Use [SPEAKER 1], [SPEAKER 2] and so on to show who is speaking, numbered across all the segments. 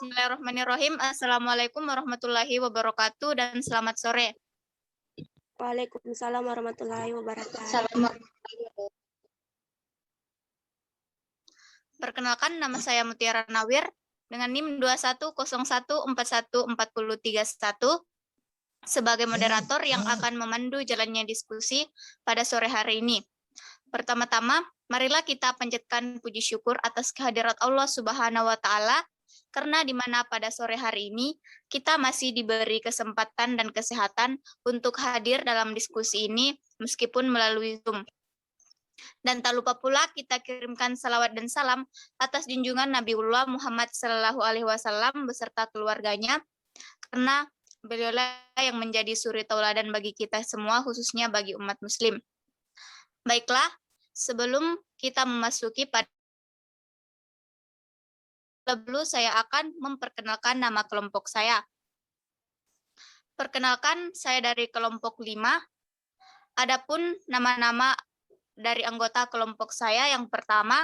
[SPEAKER 1] Bismillahirrahmanirrahim. Assalamualaikum warahmatullahi wabarakatuh dan selamat sore.
[SPEAKER 2] Waalaikumsalam warahmatullahi wabarakatuh.
[SPEAKER 1] Perkenalkan, nama saya Mutiara Nawir dengan NIM 2101414031 sebagai moderator yang akan memandu jalannya diskusi pada sore hari ini. Pertama-tama, marilah kita panjatkan puji syukur atas kehadirat Allah Subhanahu wa Ta'ala, karena di mana pada sore hari ini kita masih diberi kesempatan dan kesehatan untuk hadir dalam diskusi ini meskipun melalui Zoom. Dan tak lupa pula kita kirimkan salawat dan salam atas junjungan Nabiullah Muhammad SAW beserta keluarganya, karena beliaulah yang menjadi suri tauladan bagi kita semua, khususnya bagi umat muslim. Baiklah, sebelum kita memasuki pada dulu, saya akan memperkenalkan nama kelompok saya. Perkenalkan, saya dari kelompok 5. Adapun nama-nama dari anggota kelompok saya, yang pertama,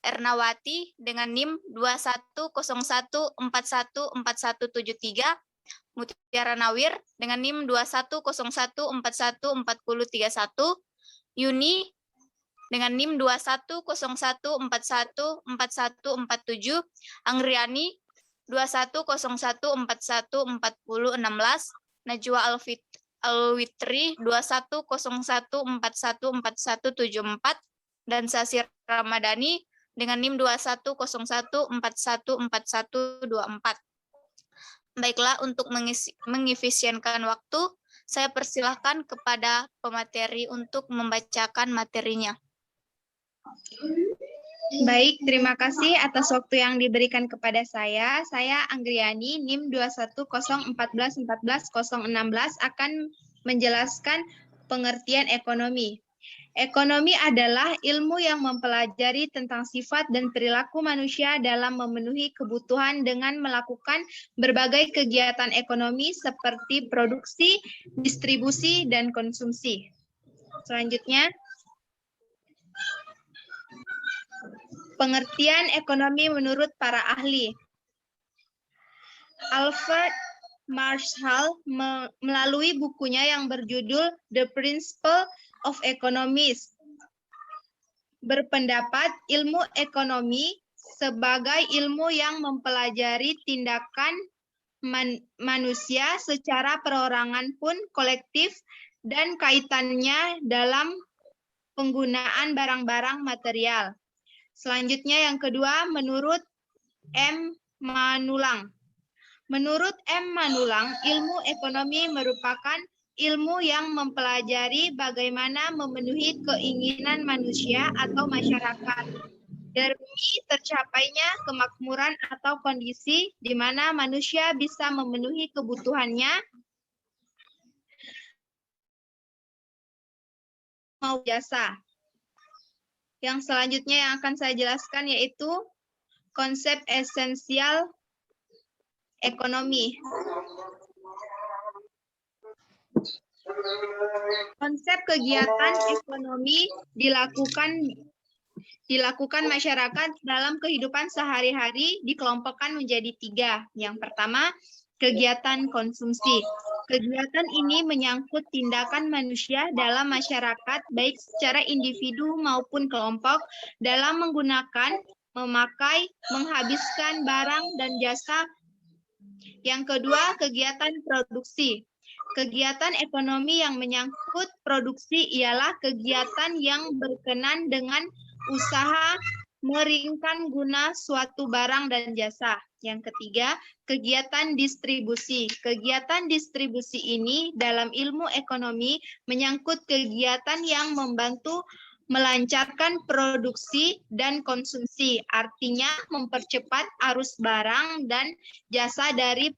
[SPEAKER 1] Ernawati dengan NIM 2101414173, Mutiara Nawir dengan NIM 2101414031, Yuni dengan NIM 2101414147, Anggriani 2101414016, Najwa Alwitri 2101414174, dan Sasir Ramadhani dengan NIM 2101414124. Baiklah, untuk mengefisienkan waktu, saya persilahkan kepada pemateri untuk membacakan materinya.
[SPEAKER 3] Baik, terima kasih atas waktu yang diberikan kepada saya. Saya Anggriani, NIM 2101414016 akan menjelaskan pengertian ekonomi. Ekonomi adalah ilmu yang mempelajari tentang sifat dan perilaku manusia dalam memenuhi kebutuhan dengan melakukan berbagai kegiatan ekonomi seperti produksi, distribusi, dan konsumsi. Selanjutnya, pengertian ekonomi menurut para ahli. Alfred Marshall melalui bukunya yang berjudul The Principle of Economics berpendapat ilmu ekonomi sebagai ilmu yang mempelajari tindakan manusia secara perorangan pun kolektif dan kaitannya dalam penggunaan barang-barang material. Selanjutnya yang kedua, menurut M. Manulang. Menurut M. Manulang, ilmu ekonomi merupakan ilmu yang mempelajari bagaimana memenuhi keinginan manusia atau masyarakat demi tercapainya kemakmuran atau kondisi di mana manusia bisa memenuhi kebutuhannya mau jasa. Yang selanjutnya yang akan saya jelaskan yaitu konsep esensial ekonomi. Konsep kegiatan ekonomi dilakukan masyarakat dalam kehidupan sehari-hari dikelompokkan menjadi 3. Yang pertama, kegiatan konsumsi. Kegiatan ini menyangkut tindakan manusia dalam masyarakat, baik secara individu maupun kelompok, dalam menggunakan, memakai, menghabiskan barang dan jasa. Yang kedua, kegiatan produksi. Kegiatan ekonomi yang menyangkut produksi ialah kegiatan yang berkenan dengan usaha meringkan guna suatu barang dan jasa. Yang ketiga, kegiatan distribusi. Kegiatan distribusi ini dalam ilmu ekonomi menyangkut kegiatan yang membantu melancarkan produksi dan konsumsi, artinya mempercepat arus barang dan jasa dari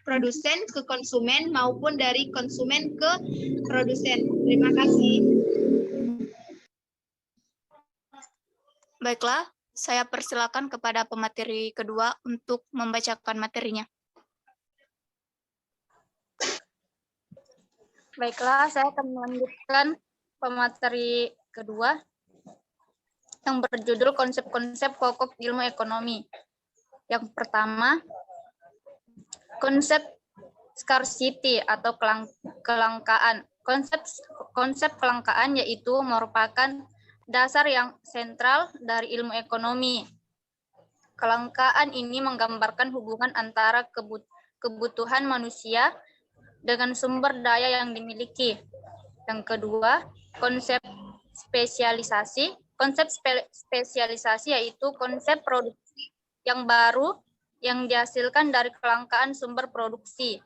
[SPEAKER 3] produsen ke konsumen maupun dari konsumen ke produsen. Terima kasih.
[SPEAKER 1] Baiklah, saya persilakan kepada pemateri kedua untuk membacakan materinya.
[SPEAKER 4] Baiklah, saya akan melanjutkan pemateri kedua yang berjudul konsep-konsep pokok ilmu ekonomi. Yang pertama, Konsep scarcity atau kelangkaan. Konsep kelangkaan yaitu merupakan dasar yang sentral dari ilmu ekonomi. Kelangkaan ini menggambarkan hubungan antara kebutuhan manusia dengan sumber daya yang dimiliki. Yang kedua, konsep spesialisasi. Konsep spesialisasi yaitu konsep produksi yang baru yang dihasilkan dari kelangkaan sumber produksi.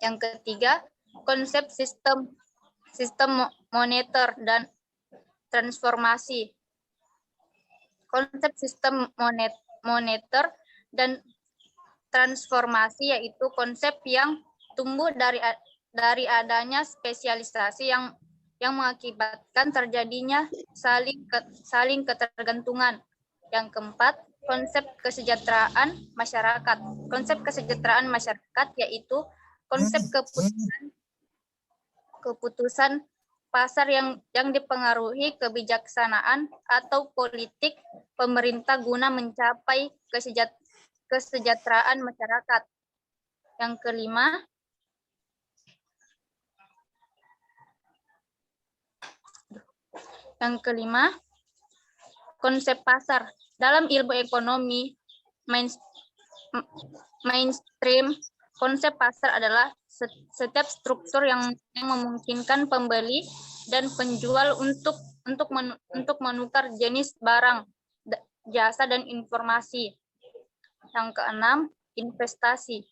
[SPEAKER 4] Yang ketiga, konsep sistem moneter dan transformasi. Konsep sistem moneter dan transformasi yaitu konsep yang tumbuh dari adanya spesialisasi yang mengakibatkan terjadinya saling ketergantungan. Yang keempat, konsep kesejahteraan masyarakat. Konsep kesejahteraan masyarakat yaitu konsep keputusan pasar yang dipengaruhi kebijaksanaan atau politik pemerintah guna mencapai kesejahteraan masyarakat. Yang kelima, konsep pasar. Dalam ilmu ekonomi mainstream, konsep pasar adalah setiap struktur yang memungkinkan pembeli dan penjual untuk menukar jenis barang, jasa, dan informasi. Yang keenam, investasi.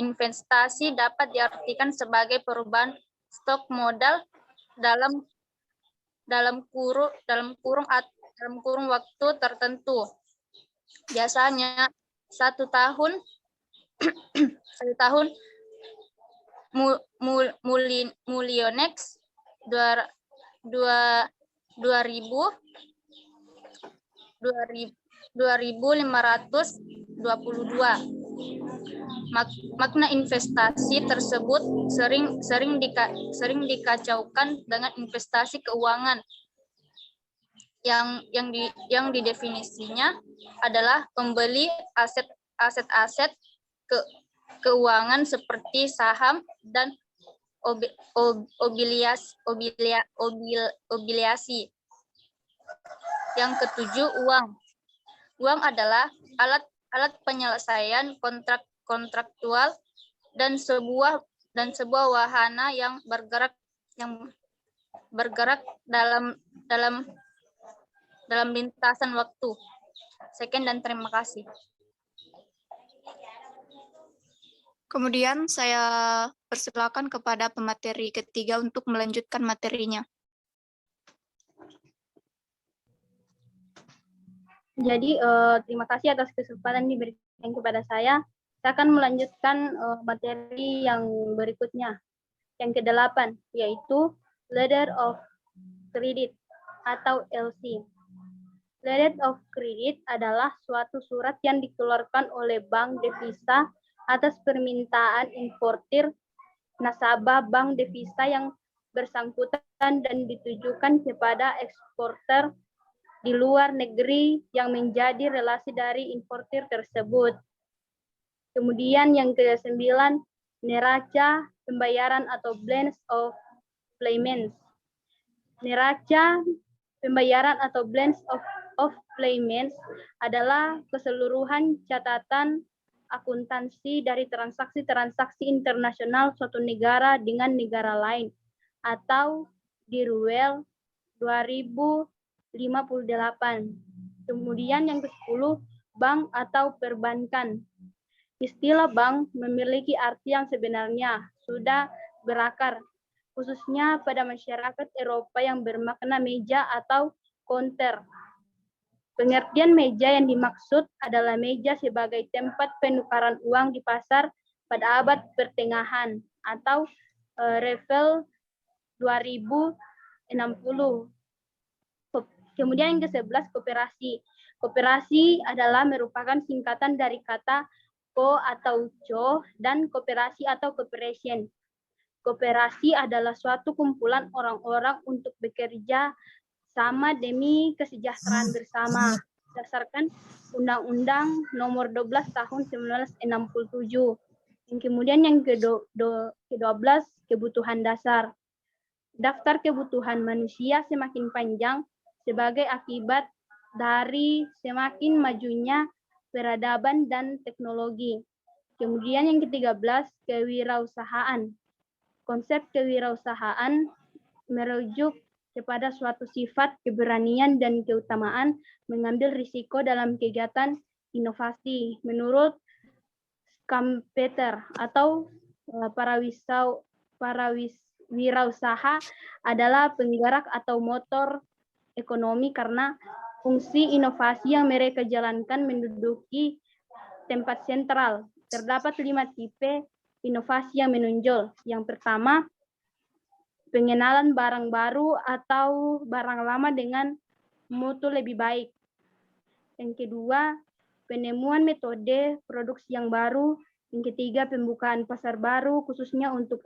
[SPEAKER 4] Investasi dapat diartikan sebagai perubahan stok modal dalam kurung waktu tertentu. Biasanya 1 tahun Mulyonex 2522. Makna investasi tersebut sering dikacaukan dengan investasi keuangan yang didefinisinya adalah pembeli aset-aset keuangan seperti saham dan obligasi. Yang ketujuh, uang. Uang adalah alat penyelesaian kontraktual dan sebuah wahana yang bergerak dalam lintasan waktu. Sekian dan terima kasih.
[SPEAKER 1] Kemudian saya persilakan kepada pemateri ketiga untuk melanjutkan materinya.
[SPEAKER 5] Jadi terima kasih atas kesempatan diberikan kepada saya. Saya akan melanjutkan materi yang berikutnya. Yang ke-8, yaitu Letter of Credit atau LC. Letter of Credit adalah suatu surat yang dikeluarkan oleh bank devisa atas permintaan importir nasabah bank devisa yang bersangkutan dan ditujukan kepada eksporter di luar negeri yang menjadi relasi dari importir tersebut. Kemudian yang ke-9, neraca pembayaran atau balance of payments. Neraca pembayaran atau balance of payments adalah keseluruhan catatan akuntansi dari transaksi-transaksi internasional suatu negara dengan negara lain atau di Ruel 2058. Kemudian yang ke-10, bank atau perbankan. Istilah bank memiliki arti yang sebenarnya sudah berakar, khususnya pada masyarakat Eropa yang bermakna meja atau counter. Pengertian meja yang dimaksud adalah meja sebagai tempat penukaran uang di pasar pada abad pertengahan atau Revel 2060. Kemudian yang ke-11, koperasi. Koperasi adalah merupakan singkatan dari kata ko atau co dan koperasi atau cooperation. Koperasi adalah suatu kumpulan orang-orang untuk bekerja sama demi kesejahteraan bersama. berdasarkan Undang-Undang Nomor 12 Tahun 1967. Yang kemudian yang ke-12, kebutuhan dasar. Daftar kebutuhan manusia semakin panjang sebagai akibat dari semakin majunya peradaban dan teknologi. Kemudian yang ke-13, kewirausahaan. Konsep kewirausahaan merujuk kepada suatu sifat keberanian dan keutamaan mengambil risiko dalam kegiatan inovasi. Menurut Schumpeter atau wirausaha adalah penggerak atau motor ekonomi karena fungsi inovasi yang mereka jalankan menduduki tempat sentral. Terdapat 5 tipe inovasi yang menonjol. Yang pertama, pengenalan barang baru atau barang lama dengan mutu lebih baik. Yang kedua, penemuan metode produksi yang baru. Yang ketiga, pembukaan pasar baru khususnya untuk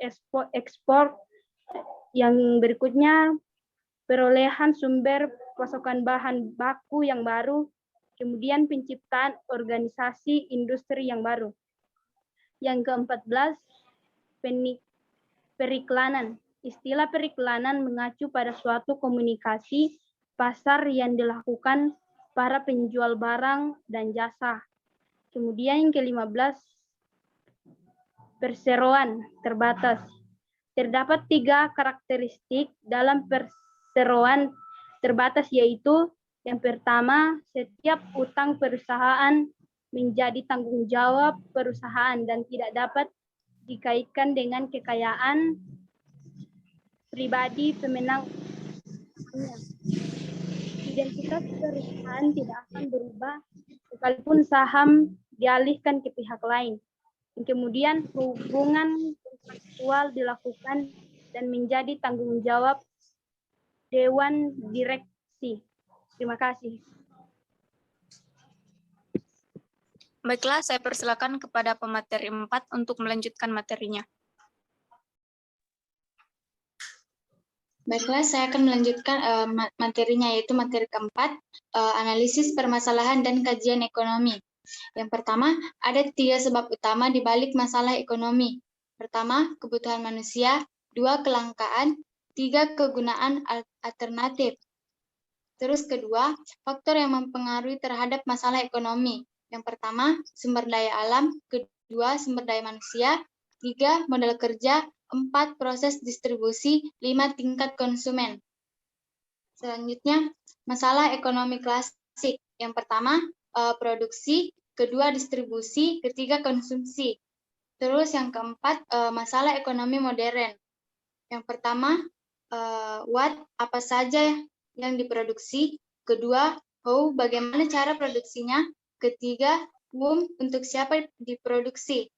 [SPEAKER 5] ekspor. Yang berikutnya, perolehan sumber pasokan bahan baku yang baru. Kemudian penciptaan organisasi industri yang baru. Yang ke-14, periklanan. Istilah periklanan mengacu pada suatu komunikasi pasar yang dilakukan para penjual barang dan jasa. Kemudian yang ke-15, perseroan terbatas. Terdapat 3 karakteristik dalam perseroan terbatas, yaitu yang pertama, setiap utang perusahaan menjadi tanggung jawab perusahaan dan tidak dapat dikaitkan dengan kekayaan pribadi pemenang. Identitas perusahaan tidak akan berubah sekalipun saham dialihkan ke pihak lain. Kemudian hubungan kontraktual dilakukan dan menjadi tanggung jawab Dewan Direksi. Terima kasih.
[SPEAKER 1] Baiklah, saya persilakan kepada pemateri 4 untuk melanjutkan materinya.
[SPEAKER 6] Baiklah, saya akan melanjutkan materinya, yaitu materi keempat, analisis permasalahan dan kajian ekonomi. Yang pertama, ada 3 sebab utama di balik masalah ekonomi. Pertama, kebutuhan manusia. 2, kelangkaan. 3, kegunaan alternatif. Terus kedua, faktor yang mempengaruhi terhadap masalah ekonomi. Yang pertama, sumber daya alam. Kedua, sumber daya manusia. 3, modal kerja. 4, proses distribusi. 5, tingkat konsumen. Selanjutnya, masalah ekonomi klasik. Yang pertama, produksi. Kedua, distribusi. Ketiga, konsumsi. Terus yang keempat, masalah ekonomi modern. Yang pertama, what, apa saja yang diproduksi. Kedua, how, bagaimana cara produksinya. Ketiga, whom, untuk siapa diproduksi.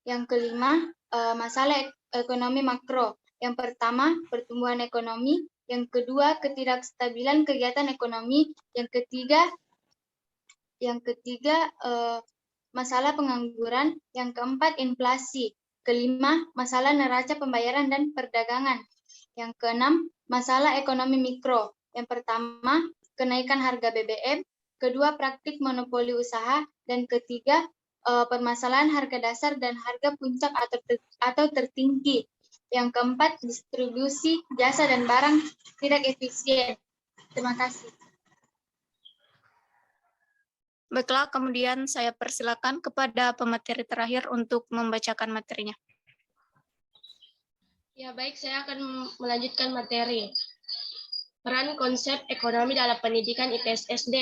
[SPEAKER 6] Yang kelima, masalah ekonomi makro. Yang pertama, pertumbuhan ekonomi. Yang kedua, ketidakstabilan kegiatan ekonomi. Yang ketiga, masalah pengangguran. Yang keempat, inflasi. Kelima, masalah neraca pembayaran dan perdagangan. Yang keenam, masalah ekonomi mikro. Yang pertama, kenaikan harga BBM. Kedua, praktik monopoli usaha. Dan ketiga, permasalahan harga dasar dan harga puncak atau tertinggi. Yang keempat, distribusi jasa dan barang tidak efisien. Terima kasih.
[SPEAKER 1] Baiklah, kemudian saya persilakan kepada pemateri terakhir untuk membacakan materinya.
[SPEAKER 7] Ya, baik, saya akan melanjutkan materi. Peran konsep ekonomi dalam pendidikan IPS SD.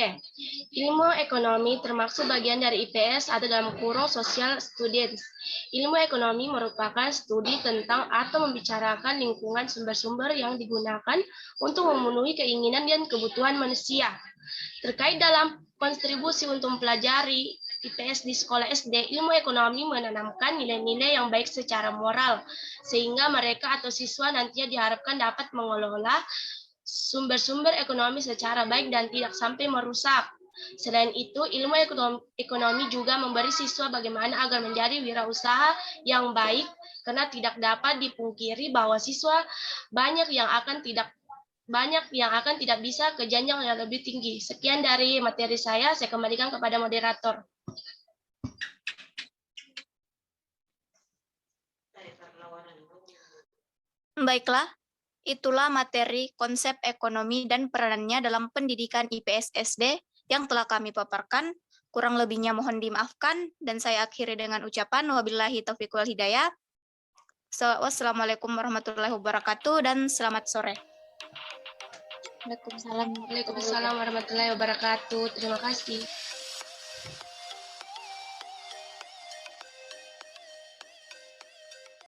[SPEAKER 7] Ilmu ekonomi termasuk bagian dari IPS atau dalam kurung social studies. Ilmu ekonomi merupakan studi tentang atau membicarakan lingkungan sumber-sumber yang digunakan untuk memenuhi keinginan dan kebutuhan manusia. Terkait dalam kontribusi untuk mempelajari IPS di sekolah SD, ilmu ekonomi menanamkan nilai-nilai yang baik secara moral, sehingga mereka atau siswa nantinya diharapkan dapat mengelola sumber-sumber ekonomi secara baik dan tidak sampai merusak. Selain itu, ilmu ekonomi juga memberi siswa bagaimana agar menjadi wirausaha yang baik, karena tidak dapat dipungkiri bahwa siswa banyak yang akan tidak banyak yang akan tidak bisa ke jenjang yang lebih tinggi. Sekian dari materi saya kembalikan kepada moderator.
[SPEAKER 1] Baiklah, itulah materi konsep ekonomi dan peranannya dalam pendidikan IPS SD yang telah kami paparkan. Kurang lebihnya mohon dimaafkan, dan saya akhiri dengan ucapan wabillahi taufiq wal hidayah. Wassalamualaikum warahmatullahi wabarakatuh, dan selamat sore.
[SPEAKER 6] Waalaikumsalam.
[SPEAKER 7] Waalaikumsalam warahmatullahi wabarakatuh. Terima kasih.